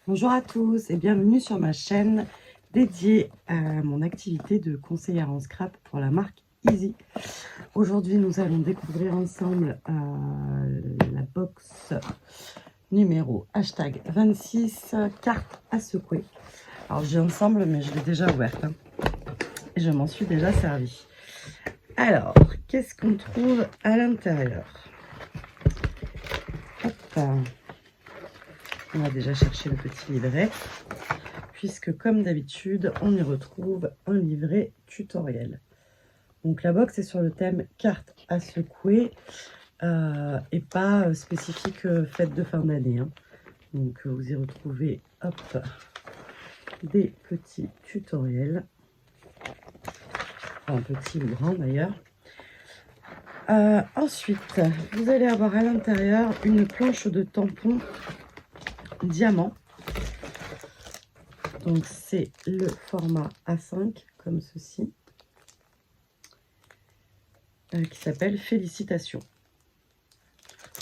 Bonjour à tous et bienvenue sur ma chaîne dédiée à mon activité de conseillère en scrap pour la marque Easy. Aujourd'hui, nous allons découvrir ensemble la box numéro #26 carte à secouer. Alors, j'ai ensemble, mais je l'ai déjà ouverte et je m'en suis déjà servi. Alors, qu'est-ce qu'on trouve à l'intérieur? On va déjà chercher le petit livret, puisque comme d'habitude, on y retrouve un livret tutoriel. Donc la box est sur le thème carte à secouer et pas spécifique fête de fin d'année. Donc vous y retrouvez des petits tutoriels, un petit ou grand d'ailleurs. Ensuite, vous allez avoir à l'intérieur une planche de tampons diamant. Donc c'est le format A5 comme ceci, qui s'appelle Félicitations.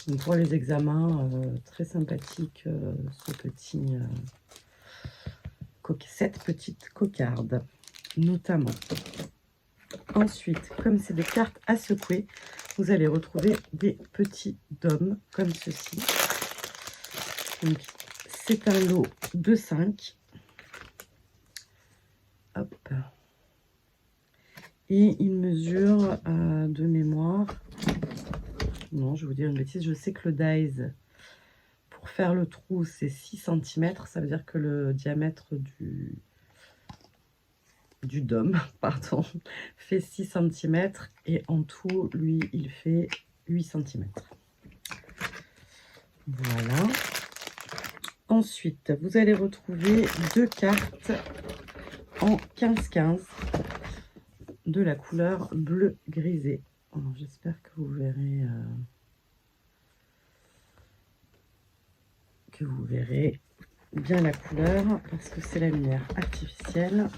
Donc pour les examens, très sympathique cette petite cocarde notamment. Ensuite, comme c'est des cartes à secouer, vous allez retrouver des petits dômes comme ceci. Donc c'est un lot de 5. Hop. Et il mesure de mémoire. Non, je vais vous dire une bêtise. Je sais que le dies, pour faire le trou, c'est 6 cm. Ça veut dire que le diamètre du dôme, pardon, fait 6 cm. Et en tout, lui, il fait 8 cm. Voilà. Ensuite, vous allez retrouver 2 cartes en 15-15 de la couleur bleu grisé. Alors, j'espère que vous verrez bien la couleur parce que c'est la lumière artificielle.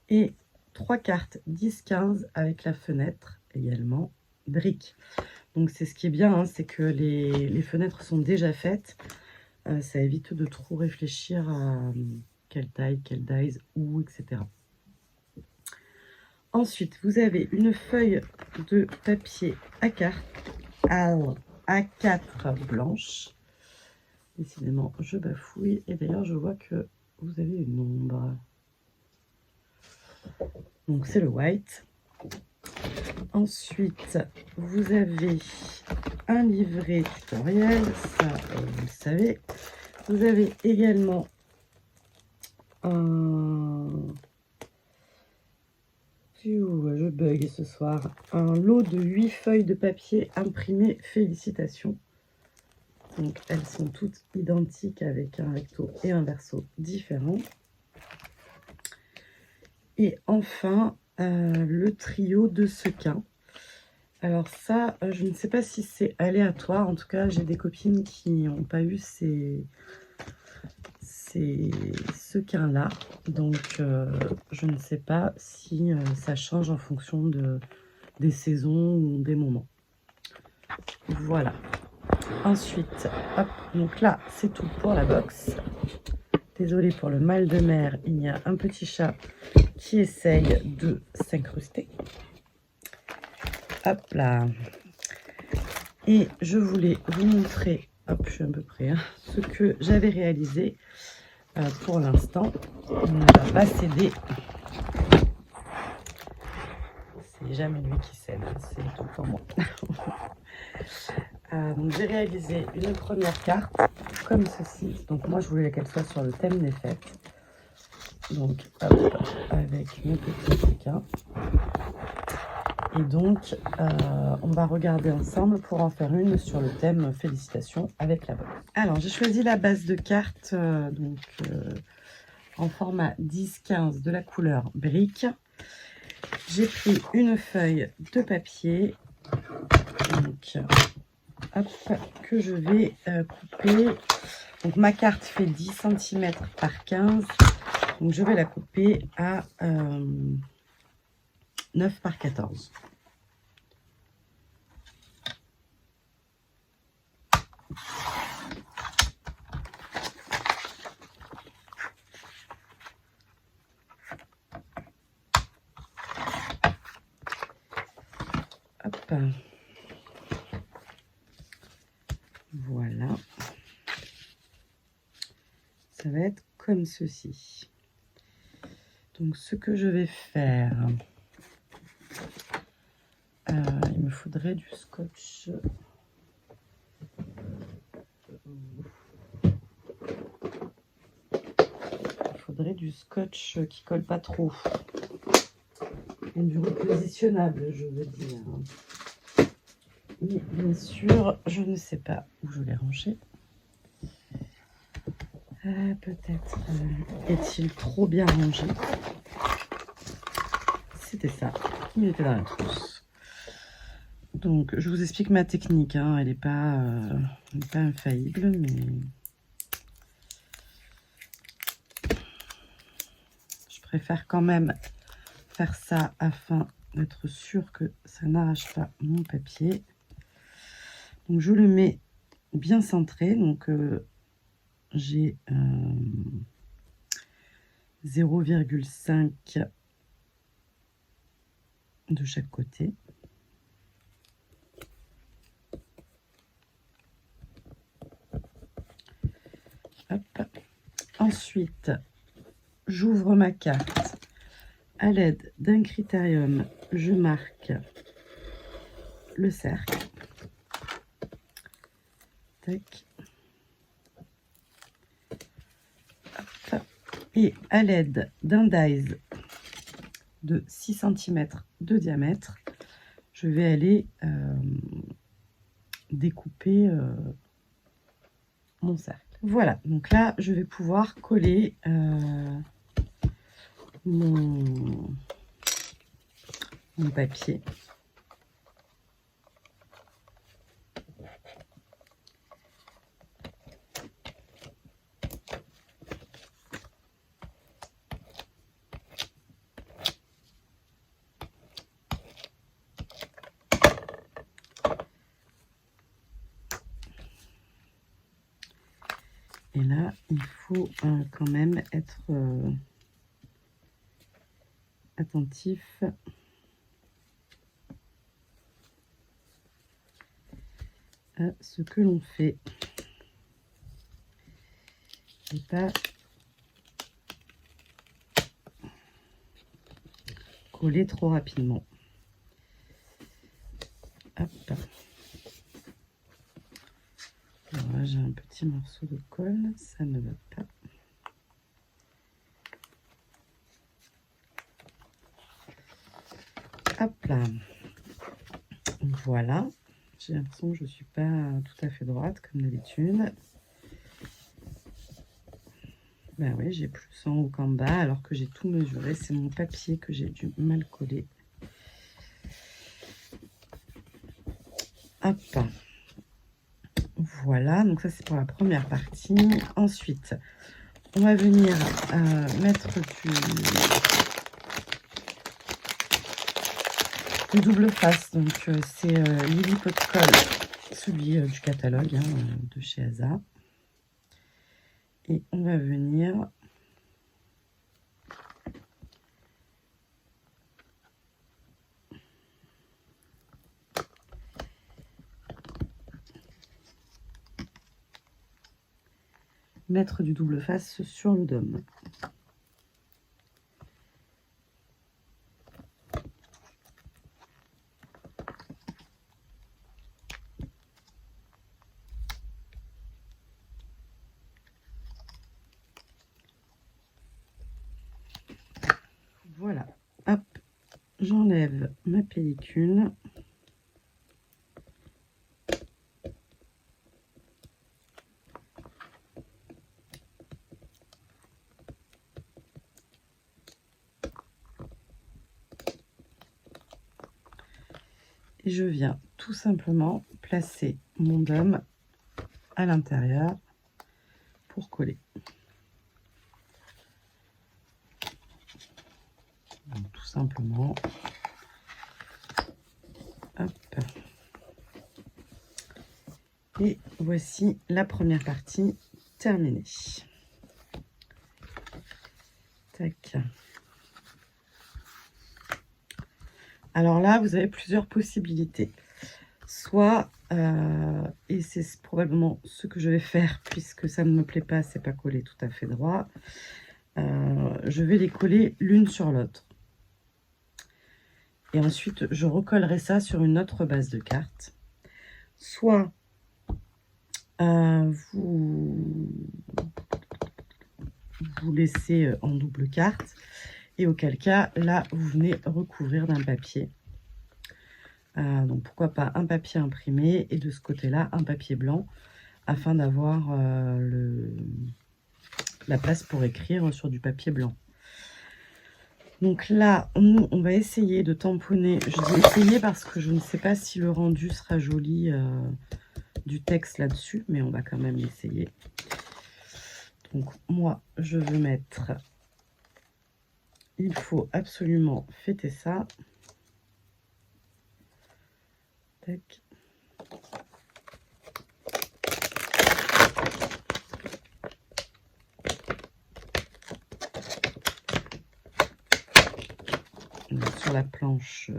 Et 3 cartes 10-15 avec la fenêtre également brique. Donc c'est ce qui est bien, c'est que les fenêtres sont déjà faites. Ça évite de trop réfléchir à quelle taille, quelle dies, où, etc. Ensuite, vous avez une feuille de papier A4 blanche. Décidément, je bafouille. Et d'ailleurs, je vois que vous avez une ombre. Donc, c'est le white. Ensuite, vous avez un livret tutoriel. Ça, vous le savez. Vous avez également un... Je bug ce soir. Un lot de 8 feuilles de papier imprimées. Félicitations. Donc, elles sont toutes identiques avec un recto et un verso différents. Et enfin, le trio de sequins. Alors ça, je ne sais pas si c'est aléatoire. En tout cas, j'ai des copines qui n'ont pas eu ces sequins-là. Donc, je ne sais pas si ça change en fonction des saisons ou des moments. Voilà. Ensuite, hop, donc là, c'est tout pour la box. Désolée pour le mal de mer, il y a un petit chat qui essaye de s'incruster. Hop là. Et je voulais vous montrer, hop, je suis à peu près, ce que j'avais réalisé pour l'instant. On ne va pas céder. C'est jamais lui qui cède, c'est tout le temps moi. Donc j'ai réalisé une première carte comme ceci. Donc moi je voulais qu'elle soit sur le thème des fêtes. Donc hop, avec mes petits sequins. Et donc on va regarder ensemble pour en faire une sur le thème félicitations avec la box. Alors j'ai choisi la base de cartes en format 10-15 de la couleur brique. J'ai pris une feuille de papier. Donc hop, que je vais couper. Donc ma carte fait 10 cm par 15. Donc je vais la couper à 9 par 14. Voilà. Ça va être comme ceci. Donc, ce que je vais faire, il me faudrait du scotch. Il faudrait du scotch qui colle pas trop. Et du repositionnable, je veux dire. Et bien sûr, je ne sais pas où je l'ai rangé. Peut-être est-il trop bien rangé. C'était ça. Il était dans la trousse. Donc, je vous explique ma technique. Hein. Elle n'est pas infaillible, mais je préfère quand même faire ça afin d'être sûr que ça n'arrache pas mon papier. Donc, je le mets bien centré. Donc, j'ai 0,5 de chaque côté. Hop. Ensuite, j'ouvre ma carte à l'aide d'un critérium. Je marque le cercle. Tac. Hop. Et à l'aide d'un dies de 6 cm de diamètre, je vais aller découper mon cercle. Voilà, donc là, je vais pouvoir coller mon papier. Et là, il faut quand même être attentif à ce que l'on fait. Et pas coller trop rapidement. Hop. Alors là, j'ai un petit morceau de colle, ça ne va pas. Hop là. Voilà. J'ai l'impression que je ne suis pas tout à fait droite comme d'habitude. Ben oui, j'ai plus en haut qu'en bas alors que j'ai tout mesuré. C'est mon papier que j'ai dû mal coller. Hop. Voilà, donc ça c'est pour la première partie. Ensuite, on va venir mettre du double face. Donc c'est Lily Pot de Colle, celui du catalogue de chez Asa. Et on va venir mettre du double face sur le dôme. Voilà, hop, j'enlève ma pellicule. Et je viens tout simplement placer mon dôme à l'intérieur pour coller. Donc, tout simplement. Hop. Et voici la première partie terminée. Tac. Alors là, vous avez plusieurs possibilités. Soit, et c'est probablement ce que je vais faire puisque ça ne me plaît pas, c'est pas collé tout à fait droit. Je vais les coller l'une sur l'autre. Et ensuite, je recollerai ça sur une autre base de cartes. Soit vous laissez en double carte. Et auquel cas, là, vous venez recouvrir d'un papier. Donc, pourquoi pas un papier imprimé et de ce côté-là, un papier blanc afin d'avoir la place pour écrire sur du papier blanc. Donc là, nous, on va essayer de tamponner. Je dis essayer parce que je ne sais pas si le rendu sera joli du texte là-dessus, mais on va quand même essayer. Donc, moi, je veux mettre... Il faut absolument fêter ça. Tac. Sur la planche.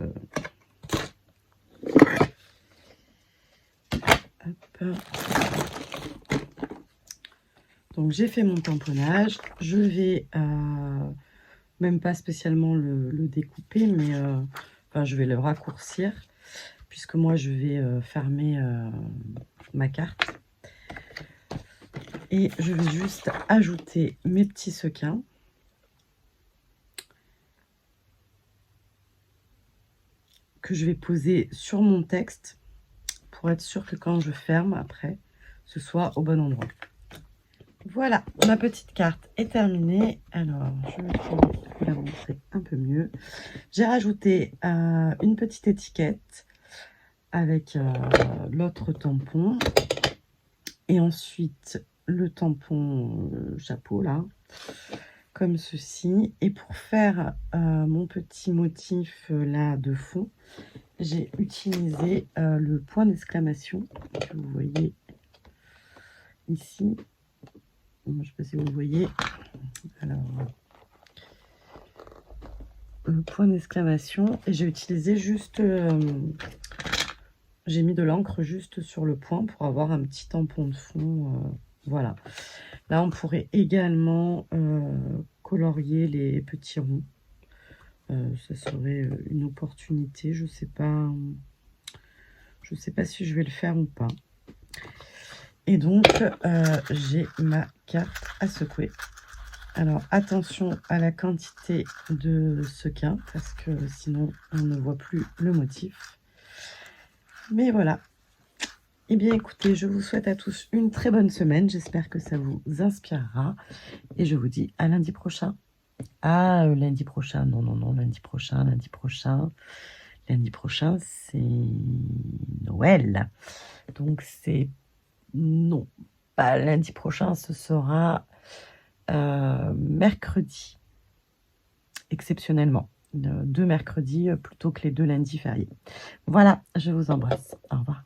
Hop. Donc j'ai fait mon tamponnage. Je vais même pas spécialement le découper, mais enfin, je vais le raccourcir puisque moi je vais fermer ma carte. Et je vais juste ajouter mes petits sequins. Que je vais poser sur mon texte pour être sûr que quand je ferme après, ce soit au bon endroit. Voilà, ma petite carte est terminée. Alors, je vais vous la montrer un peu mieux. J'ai rajouté une petite étiquette avec l'autre tampon. Et ensuite, le tampon chapeau, là, comme ceci. Et pour faire mon petit motif là de fond, j'ai utilisé le point d'exclamation que vous voyez ici. Je ne sais pas si vous voyez. Alors, le point d'exclamation. Et j'ai utilisé juste... j'ai mis de l'encre juste sur le point pour avoir un petit tampon de fond. Voilà. Là, on pourrait également colorier les petits ronds. Ça serait une opportunité. Je sais pas si je vais le faire ou pas. Et donc, j'ai ma carte à secouer. Alors, attention à la quantité de sequins, parce que sinon, on ne voit plus le motif. Mais voilà. Eh bien, écoutez, je vous souhaite à tous une très bonne semaine. J'espère que ça vous inspirera. Et je vous dis à lundi prochain. Ah, lundi prochain. Non, lundi prochain. Lundi prochain, c'est Noël. Donc, c'est... Non, pas lundi prochain, ce sera mercredi, exceptionnellement. 2 mercredis plutôt que les 2 lundis fériés. Voilà, je vous embrasse. Au revoir.